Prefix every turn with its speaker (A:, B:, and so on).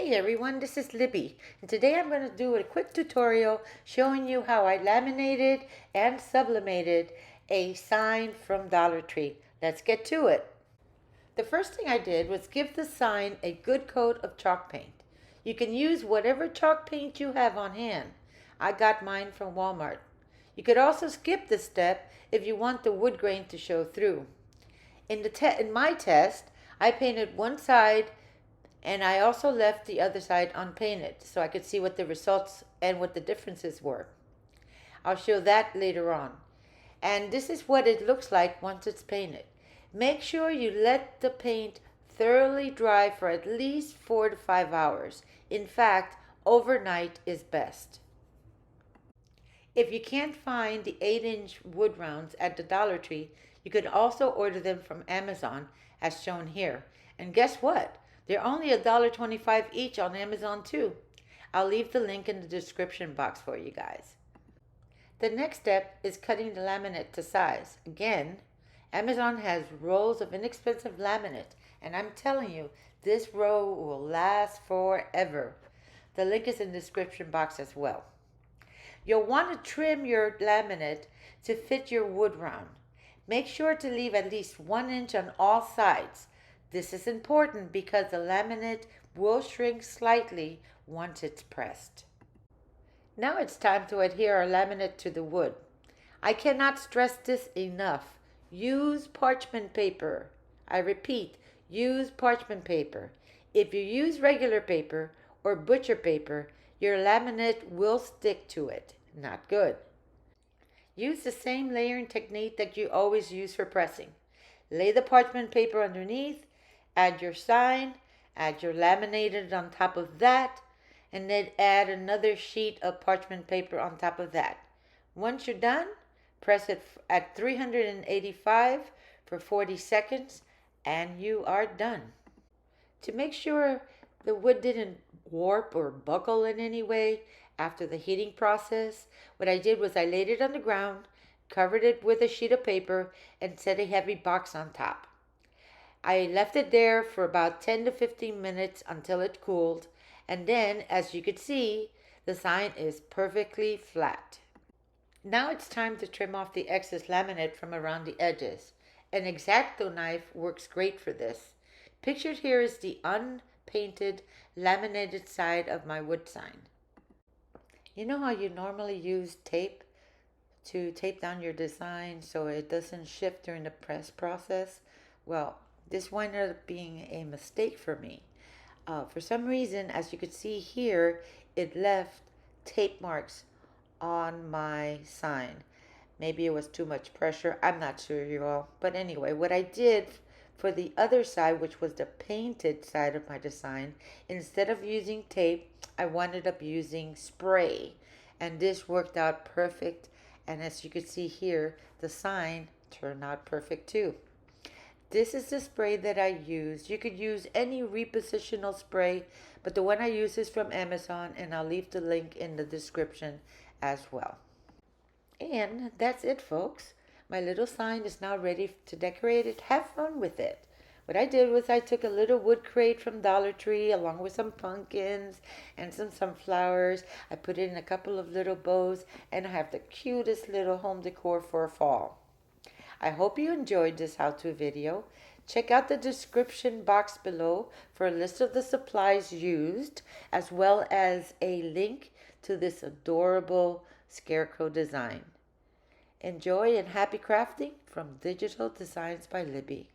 A: Hey everyone, this is Libby, and today I'm going to do a quick tutorial showing you how I laminated and sublimated a sign from Dollar Tree. Let's get to it. The first thing I did was give the sign a good coat of chalk paint. You can use whatever chalk paint you have on hand. I got mine from Walmart. You could also skip this step if you want the wood grain to show through. In my test, I painted one side and I also left the other side unpainted so I could see what the results and what the differences were. I'll show that later on. And this is what it looks like once it's painted. Make sure you let the paint thoroughly dry for at least 4 to 5 hours. In fact, overnight is best. If you can't find the 8-inch wood rounds at the Dollar Tree, you can also order them from Amazon as shown here. And guess what? They're only $1.25 each on Amazon too. I'll leave the link in the description box for you guys. The next step is cutting the laminate to size. Again, Amazon has rolls of inexpensive laminate, and I'm telling you, this roll will last forever. The link is in the description box as well. You'll want to trim your laminate to fit your wood round. Make sure to leave at least 1 inch on all sides. This is important because the laminate will shrink slightly once it's pressed. Now it's time to adhere our laminate to the wood. I cannot stress this enough. Use parchment paper. I repeat, use parchment paper. If you use regular paper or butcher paper, your laminate will stick to it. Not good. Use the same layering technique that you always use for pressing. Lay the parchment paper underneath, add your sign, add your laminated on top of that, and then add another sheet of parchment paper on top of that. Once you're done, press it at 385 for 40 seconds, and you are done. To make sure the wood didn't warp or buckle in any way after the heating process, what I did was I laid it on the ground, covered it with a sheet of paper, and set a heavy box on top. I left it there for about 10 to 15 minutes until it cooled, and then, as you can see, the sign is perfectly flat. Now it's time to trim off the excess laminate from around the edges. An X-Acto knife works great for this. Pictured here is the unpainted laminated side of my wood sign. You know how you normally use tape to tape down your design so it doesn't shift during the press process? Well, this wound up being a mistake for me. For some reason, as you could see here, it left tape marks on my sign. Maybe it was too much pressure. I'm not sure, you all. But anyway, what I did for the other side, which was the painted side of my design, instead of using tape, I wound up using spray. And this worked out perfect. And as you can see here, the sign turned out perfect too. This is the spray that I used. You could use any repositional spray, but the one I use is from Amazon, and I'll leave the link in the description as well. And that's it, folks. My little sign is now ready to decorate it. Have fun with it. What I did was I took a little wood crate from Dollar Tree along with some pumpkins and some sunflowers. I put it in a couple of little bows, and I have the cutest little home decor for fall. I hope you enjoyed this how-to video. Check out the description box below for a list of the supplies used, as well as a link to this adorable scarecrow design. Enjoy and happy crafting from Digital Designs by Libby.